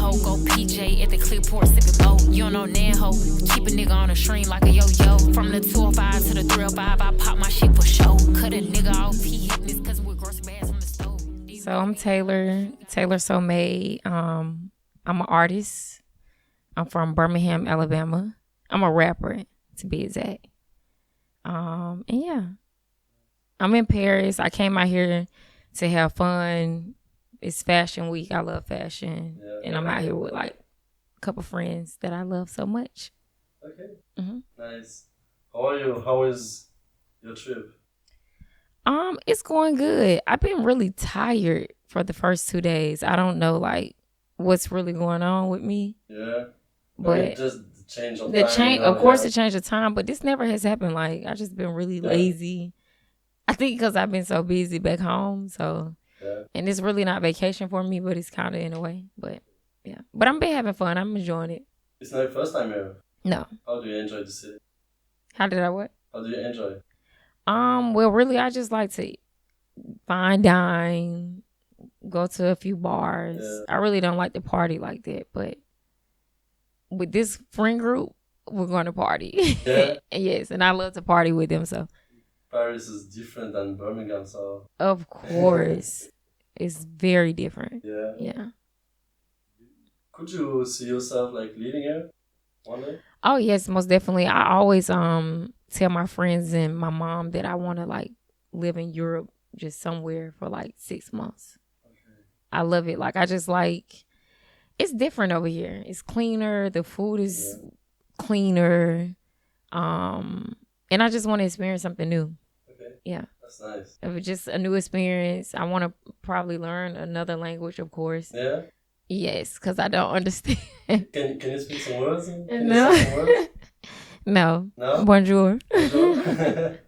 hoe. Go PJ at the clipboard, sipping low. You don't know nan hoe. Keep a nigga on the string like a yo-yo. From the 205 to the 305, I pop my shit for show. Cut a nigga off, he hitting his cousin with grocery bags from the stove. So I'm Taylor So Made. I'm an artist. I'm from Birmingham, Alabama. I'm a rapper, to be exact. And yeah, I'm in Paris. I came out here to have fun. It's fashion week. I love fashion. And I'm out here with like a couple friends that I love so much. Okay. Mm-hmm. Nice. How are you? How is your trip? It's going good. I've been really tired for the first 2 days. I don't know like what's really going on with me. Yeah. But just the change of the time. change, of course, the change of time. But this never has happened. Like I just been really lazy. I think because I've been so busy back home. So, and it's really not vacation for me, but it's kind of in a way. But yeah, but I'm been having fun. I'm enjoying it. It's not your first time here. No. How do you enjoy the city? How did I what? How do you enjoy? Well, really, I just like to fine dine, go to a few bars. I really don't like to party like that, but with this friend group, we're going to party. Yeah. Yes, and I love to party with them. So Paris is different than Birmingham, so of course, it's very different. Yeah. Could you see yourself like living here one day? Oh yes, most definitely. I always tell my friends and my mom that I want to like live in Europe, just somewhere for like 6 months. Okay. I love it. Like I just like. It's different over here. It's cleaner. The food is cleaner. And I just want to experience something new. Okay. Yeah. That's nice. If it's just a new experience. I want to probably learn another language, of course. Yeah? Yes, because I don't understand. Can you speak some words? No. No. No? Bonjour. Bonjour.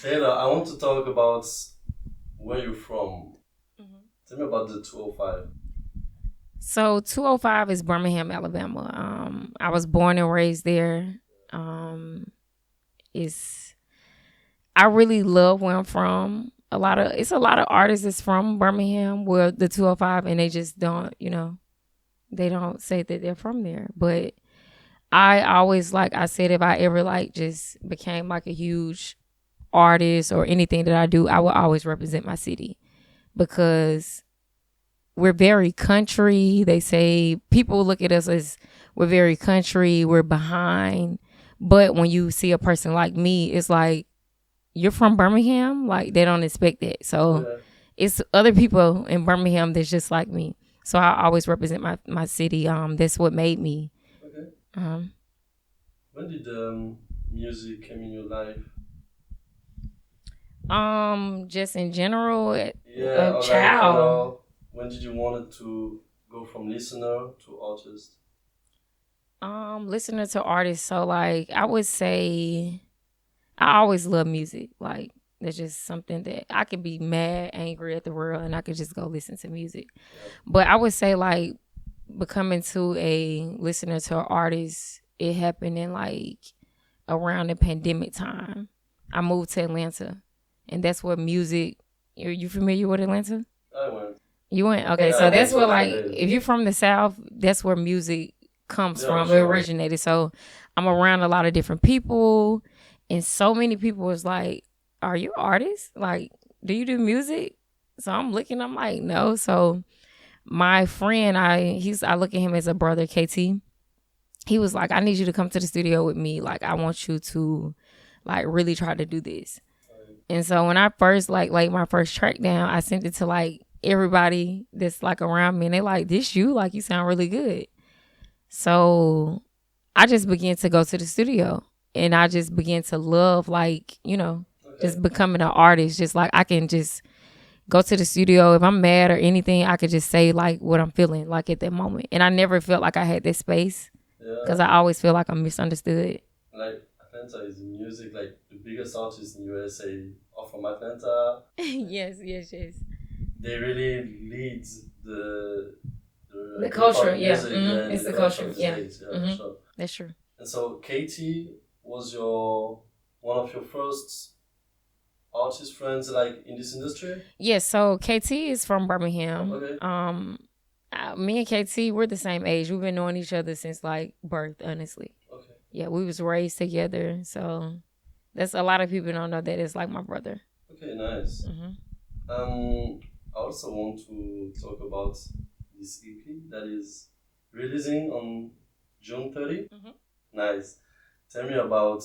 Taylor, I want to talk about where you're from. Mm-hmm. Tell me about the 205. So 205 is Birmingham, Alabama. I was born and raised there. I really love where I'm from. It's a lot of artists that's from Birmingham, where the 205, and they just don't, they don't say that they're from there. But I always, like I said, if I ever like just became like a huge artist or anything that I do, I will always represent my city, because we're very country. They say people look at us as we're very country, we're behind. But when you see a person like me, it's like, you're from Birmingham? Like, they don't expect that. So it's other people in Birmingham that's just like me. So I always represent my city. That's what made me. Okay. When did music come in your life? Just in general, a child. Like, when did you want to go from listener to artist? Listener to artist. So like I would say, I always love music. Like it's just something that I could be mad, angry at the world, and I could just go listen to music. Yeah. But I would say like becoming to a listener to an artist, it happened in like around the pandemic time. I moved to Atlanta, and that's where music. Are you familiar with Atlanta? I went. You went? Okay, so that's where like if you're from the South, that's where music comes from. Sure. It originated. So I'm around a lot of different people, and so many people was like, "Are you an artist? Like, do you do music?" So I'm like, no. So my friend, I look at him as a brother, KT. He was like, I need you to come to the studio with me. Like, I want you to like really try to do this. And so when I first like laid my first track down, I sent it to like everybody that's like around me, and they like, this you? Like, you sound really good. So I just began to go to the studio, and I just began to love like, just becoming an artist. Just like I can just go to the studio. If I'm mad or anything, I could just say like what I'm feeling like at that moment. And I never felt like I had that space, because I always feel like I'm misunderstood. Like Atlanta is music, like the biggest artists in USA are from Atlanta. Yes. They really lead the culture, yeah. Mm-hmm. It's the culture, yeah. Mm-hmm. Sure. That's true. And so Katie was one of your first artist friends like in this industry? Yes, so KT is from Birmingham. Okay. Me and KT, we're the same age. We've been knowing each other since like birth, honestly. Okay. Yeah, we was raised together. So that's a lot of people don't know that it's like my brother. Okay, nice. Mm-hmm. I also want to talk about this EP that is releasing on June 30. Mm-hmm. Nice. Tell me about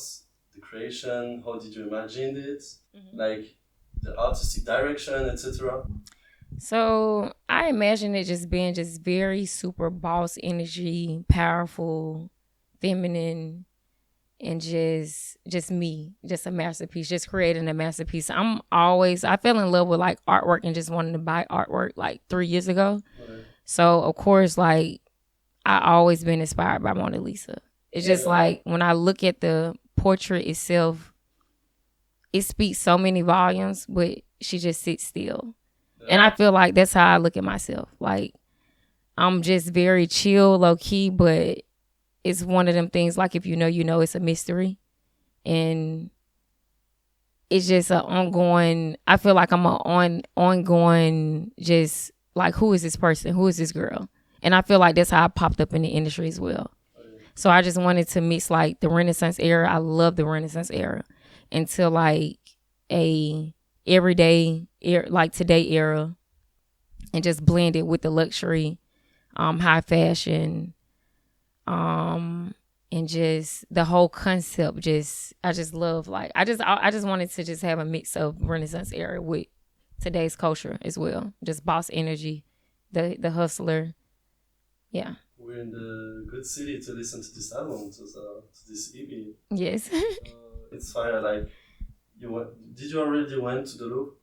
the creation. How did you imagine it? Like the artistic direction, etc. So I imagine it just being just very super boss energy, powerful, feminine, and just me, just a masterpiece, just creating a masterpiece. I fell in love with like artwork and just wanted to buy artwork like 3 years ago. Okay. So of course, like I always been inspired by Mona Lisa. It's just like when I look at the portrait itself, it speaks so many volumes, but she just sits still. And I feel like that's how I look at myself. Like I'm just very chill, low key, but it's one of them things like if you know, it's a mystery. And it's just an ongoing, I feel like I'm ongoing just like, who is this person? Who is this girl? And I feel like that's how I popped up in the industry as well. So I just wanted to mix like the Renaissance era. I love the Renaissance era into like a everyday like today era, and just blend it with the luxury, high fashion, and just the whole concept. I just love like I just wanted to just have a mix of Renaissance era with today's culture as well. Just boss energy, the hustler. Yeah. We're in the good city to listen to this album, to this EP. Yes. It's fire. Like did you already went to the Louvre?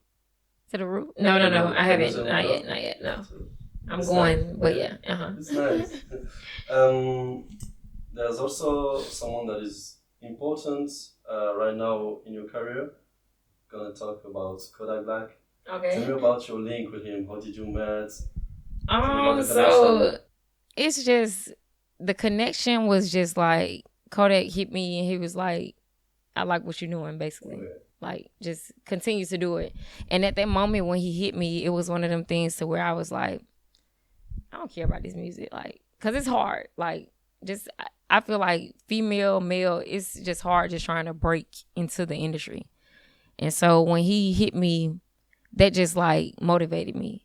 To the roof? No. I haven't. Not yet. No. I'm going, nice. But yeah. It's nice. There's also someone that is important right now in your career. Gonna talk about Kodak Black. Okay. Tell me about your link with him. How did you meet? So it's just the connection was just like Kodak hit me and he was like, I like what you're doing, basically. Okay. Like, just continue to do it. And at that moment when he hit me, it was one of them things to where I was like, I don't care about this music. Like, because it's hard. Like, just, I feel like female, male, it's just hard just trying to break into the industry. And so when he hit me, that just, like, motivated me.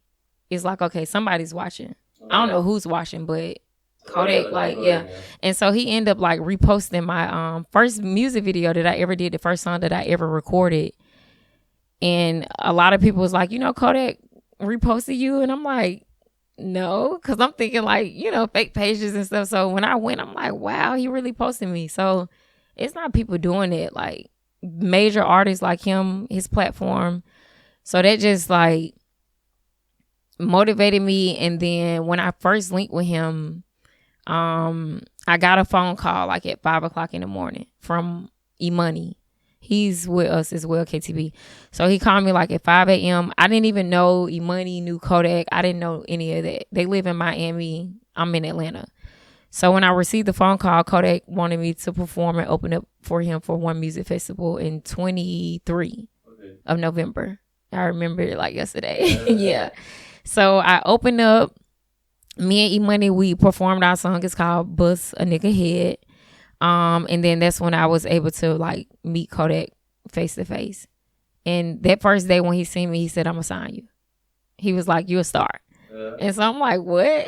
It's like, okay, somebody's watching. I don't know who's watching, but Kodak, like, yeah. And so he ended up like reposting my first music video that I ever did, the first song that I ever recorded. And a lot of people was like, Kodak reposted you. And I'm like, no, because I'm thinking like, fake pages and stuff. So when I went, I'm like, wow, he really posted me. So it's not people doing it, like major artists like him, his platform. So that just like motivated me. And then when I first linked with him, I got a phone call like at 5:00 in the morning from E-Money. He's with us as well, KTB. So he called me like at 5 a.m. I didn't even know E-Money knew Kodak. I didn't know any of that. They live in Miami. I'm in Atlanta. So when I received the phone call, Kodak wanted me to perform and open up for him for one music festival in 23 of November. I remember it like yesterday. Yeah. So I opened up. Me and E-Money, we performed our song. It's called Bust a Nigga Head. And then that's when I was able to like meet Kodak face to face. And that first day when he seen me, he said, I'm gonna sign you. He was like, you a star. Yeah. And so I'm like, what?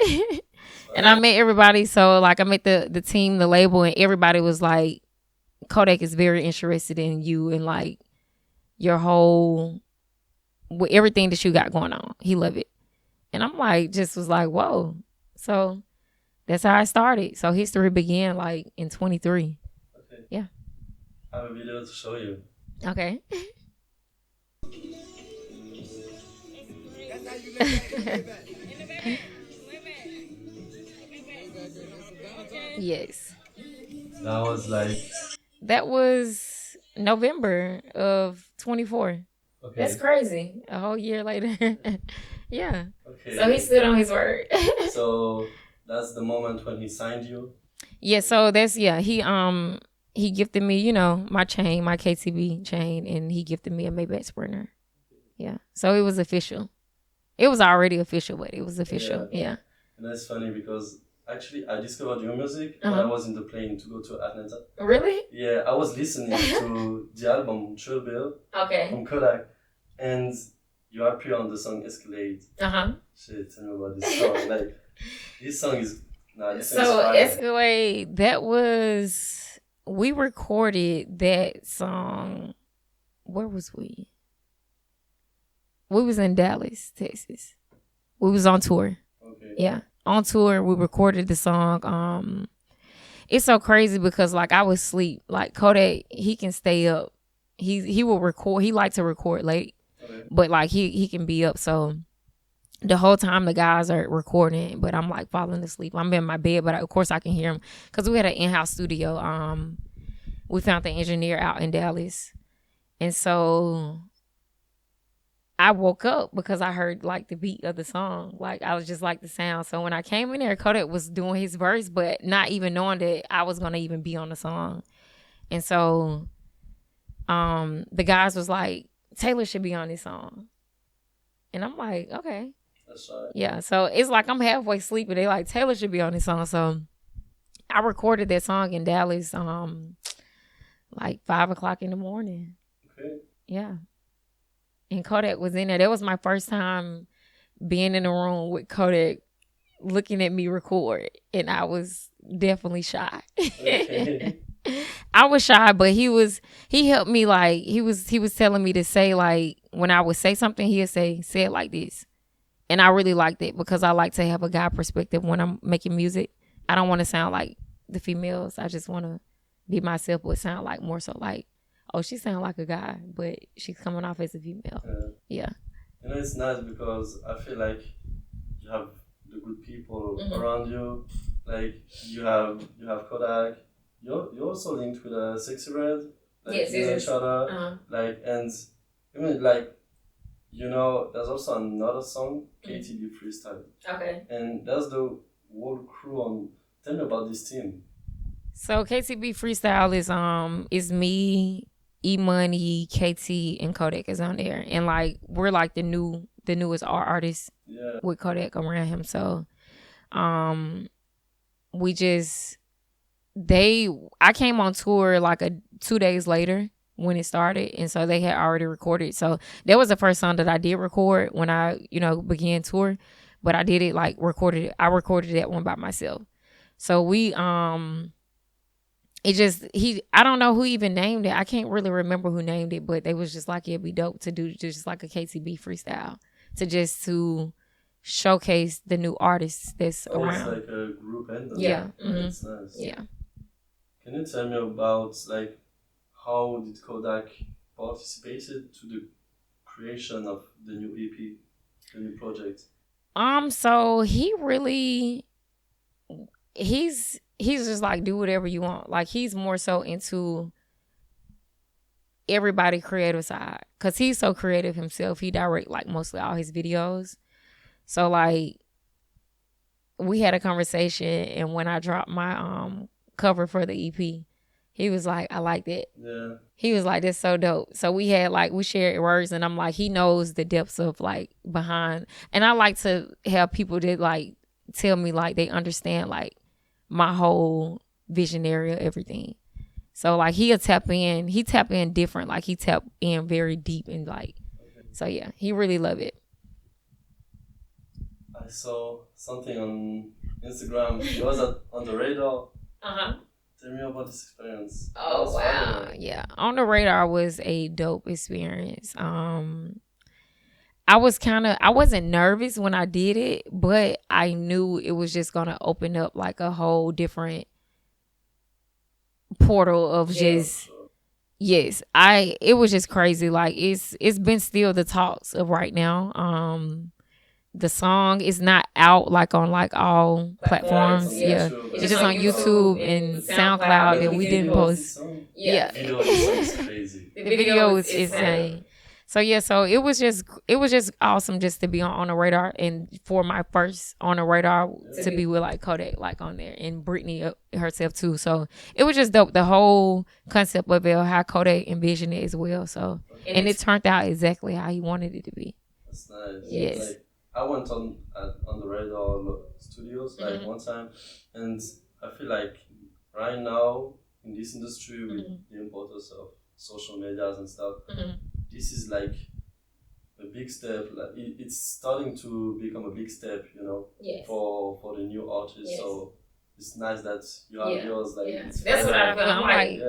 And I met everybody. So like I met the team, the label, and everybody was like, Kodak is very interested in you and like your whole, with everything that you got going on. He loved it. And I'm like, just was like, whoa. So that's how I started. So history began like in 23. Okay. Yeah. I have a video to show you. Okay. Yes. That was November of 24. Okay. That's crazy. A whole year later. Yeah. Okay. So he stood on his word. So that's the moment when he signed you? Yeah, so that's he gifted me, my chain, my KTB chain, and he gifted me a Maybach Sprinter. Yeah. So it was official. It was already official, but it was official. Yeah. And that's funny because actually I discovered your music when I was in the plane to go to Atlanta. Really? Yeah, I was listening to the album Chill Bill from Kodak, and you appear on the song Escalade. Shit, tell me about this song. Like, this song is Escalade, we recorded that song. Where was we? We was in Dallas, Texas. We was on tour. Okay. Yeah. On tour, we recorded the song. It's so crazy because like I was asleep. Like Kodak, he can stay up. He will record. He like to record late, but like he can be up. So the whole time the guys are recording, but I'm like falling asleep. I'm in my bed, but of course I can hear them because we had an in-house studio. We found the engineer out in Dallas, and so I woke up because I heard like the beat of the song. Like I was just like the sound. So when I came in there, Kodak was doing his verse, but not even knowing that I was gonna even be on the song. And so the guys was like, Taylor should be on this song. And I'm like, okay. That's right. Yeah. So it's like I'm halfway sleeping. They like, Taylor should be on this song. So I recorded that song in Dallas like 5:00 in the morning. Okay. Yeah. And Kodak was in there. That was my first time being in a room with Kodak looking at me record. And I was definitely shy. Okay. I was shy, but he helped me. Like he was telling me to say, like, when I would say something, he'd say it like this. And I really liked it because I like to have a guy perspective when I'm making music. I don't want to sound like the females. I just want to be myself, but sound like more so like, oh, she sound like a guy, but she's coming off as a female. Yeah. You know, it's nice because I feel like you have the good people around you. Like you have Kodak. You're also linked with a Sexy Red. Like yes, you know each other. Like, and even like, you know, there's also another song, KTB Freestyle. Okay. And that's the whole crew on. Tell me about this team. So KTB Freestyle is me, E-Money, KT, and Kodak is on there. And like we're like the newest art artists with Kodak around him. So I came on tour like 2 days later when it started, and so they had already recorded. So that was the first song that I did record when I, began tour. But I did it like I recorded that one by myself. So we I don't know who even named it. I can't really remember who named it, but they was just like, it'd be dope to do just like a KTB freestyle to showcase the new artists that's around. It's like a group anthem. Yeah. That's nice. Yeah. Can you tell me about like how did Kodak participated to the creation of the new EP, the new project? So he's just like, do whatever you want. Like he's more so into everybody creative side because he's so creative himself. He direct like mostly all his videos. So like we had a conversation, and when I dropped my cover for the EP, he was like, I like that. Yeah. He was like, that's so dope. So we shared words, and I'm like, he knows the depths of like behind. And I like to have people that like tell me like they understand like my whole visionary of everything. So like he tap in different, like he tap in very deep and like, so yeah, he really love it. I saw something on Instagram. It was on the radar. Tell me about this experience. Oh wow. Yeah. On the radar was a dope experience. I wasn't nervous when I did it, but I knew it was just gonna open up like a whole different portal of just it was just crazy. Like it's been still the talks of right now. The song is not out like on like all platforms. Yeah. It's just on YouTube and SoundCloud that we didn't post. Yeah. The video is crazy. The video is insane. So yeah, so it was just awesome just to be on the radar, and for my first on the radar to be with like Kodak like on there, and Brittany herself too. So it was just dope, the whole concept of it, how Kodak envisioned it as well. So and it turned out exactly how he wanted it to be. That's nice. Yes. Like, I went on the Radar Studios like one time, and I feel like right now in this industry with the importance of social medias and stuff, this is like a big step. Like it's starting to become a big step, you know, for the new artists. Yes. So it's nice that you have yours. Like that's what I feel. I'm like,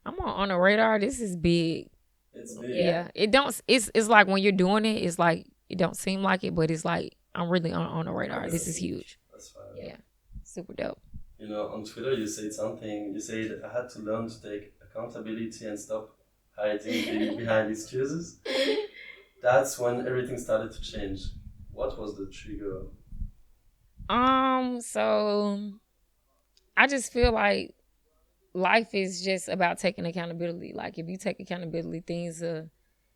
I'm on the Radar. This is big. It's big. Yeah. It don't. It's like when you're doing it, it's like it don't seem like it, but it's like I'm really on the Radar. This is huge. That's fine. Yeah. Super dope. You know, on Twitter you said something. You said I had to learn to take accountability and stop hiding behind excuses. That's when everything started to change. What was the trigger? So I just feel like life is just about taking accountability. Like if you take accountability, things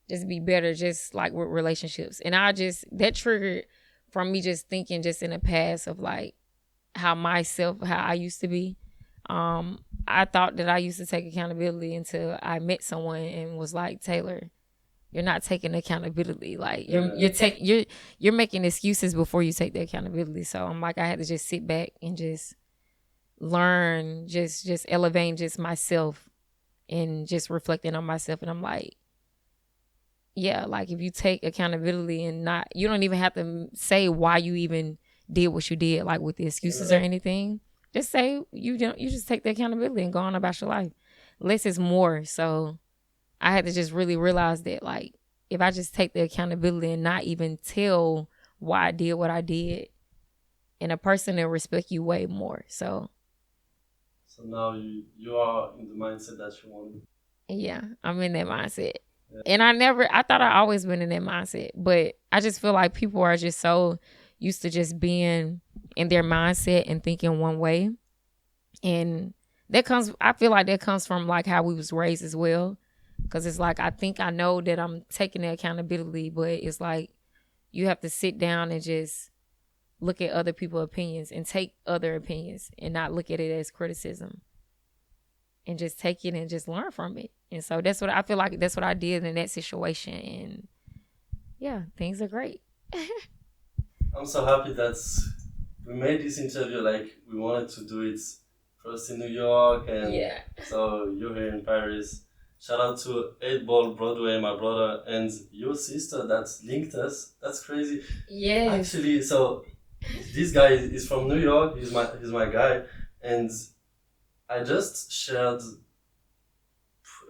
just be better, just like with relationships. And that triggered from me just thinking just in the past of like how I used to be. I thought that I used to take accountability until I met someone and was like, Taylor, you're not taking accountability. Like you're making excuses before you take the accountability. So I'm like, I had to just sit back and just learn, just elevating just myself and just reflecting on myself. And I'm like, yeah, like if you take accountability and you don't even have to say why you even did what you did, like with the excuses or anything. Just say you just take the accountability and go on about your life. Less is more. So I had to just really realize that, like, if I just take the accountability and not even tell why I did what I did, and a person will respect you way more. So now you are in the mindset that you want. Yeah, I'm in that mindset. Yeah. And I thought I always been in that mindset, but I just feel like people are just so used to just being in their mindset and thinking one way. And I feel like that comes from like how we was raised as well. Cause it's like, I think I know that I'm taking the accountability, but it's like, you have to sit down and just look at other people's opinions and take other opinions and not look at it as criticism, and just take it and just learn from it. And so that's what I feel like, that's what I did in that situation. And yeah, things are great. I'm so happy that we made this interview. Like, we wanted to do it first in New York, and so you're here in Paris. Shout out to 8 Ball Broadway, my brother, and your sister that linked us. That's crazy. Yeah. Actually, so this guy is from New York. He's my guy, and I just shared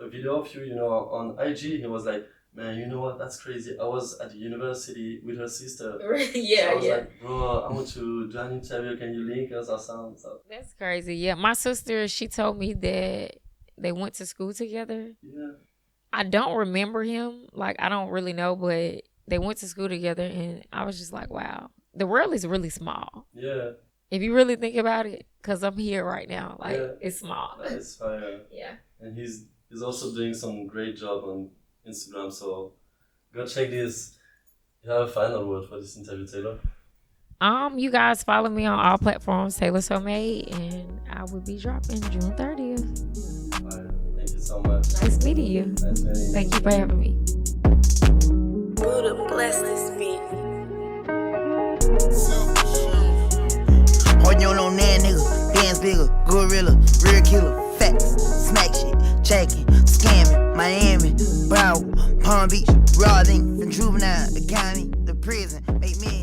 a video of you, you know, on IG. He was like, man, you know what? That's crazy. I was at the university with her sister. Yeah, so I was like, bro, I want to do an interview. Can you link us or something? So. That's crazy. Yeah, my sister, she told me that they went to school together. Yeah. I don't remember him. Like, I don't really know, but they went to school together, and I was just like, wow. The world is really small. Yeah. If you really think about it, because I'm here right now. Like, it's small. It's fire. Yeah. And he's also doing some great job on Instagram, so go check this. You have a final word for this interview, Taylor? You guys follow me on all platforms, Taylor So Made, and I will be dropping June 30th. All right. Thank you so much. Nice meeting you. Nice meeting you. Thank you for having me. Buddha bless this beat. Hold your on that nigga, dance bigger, gorilla, real killer, facts, smack shit, jacking, scamming, Miami, Broward, Palm Beach, Rawlings, the juvenile, the county, the prison, make me